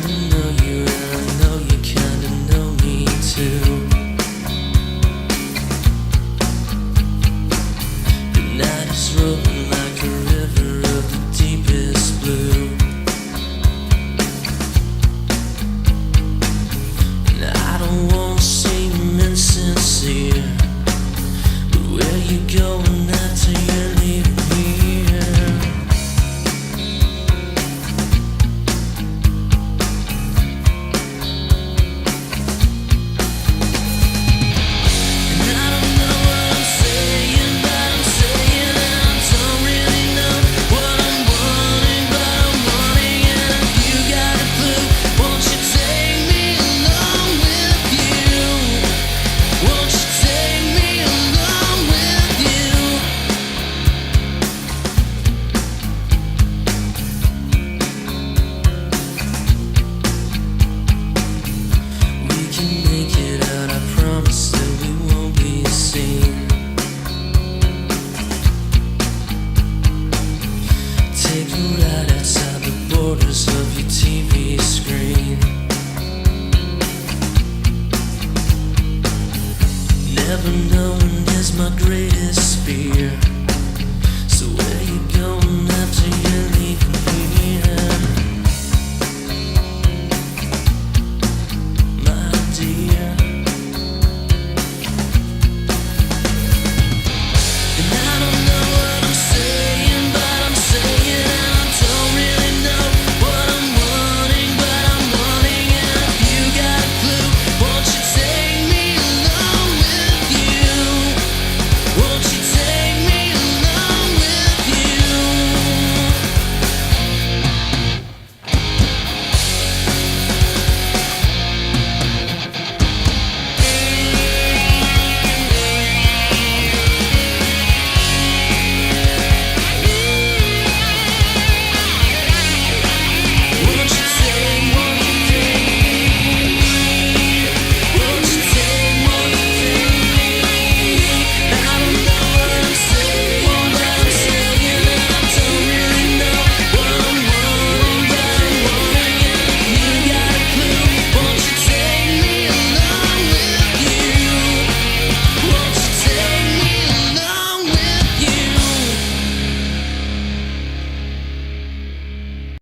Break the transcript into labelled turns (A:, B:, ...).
A: kinda know you, and I know you kinda know me too. The night is rolling like a river of the deepest blue, and I don't wanna seem insincere, but where you going after you leave me here? Take a ride outside the borders of your TV screen. Never knowing is my greatest fear.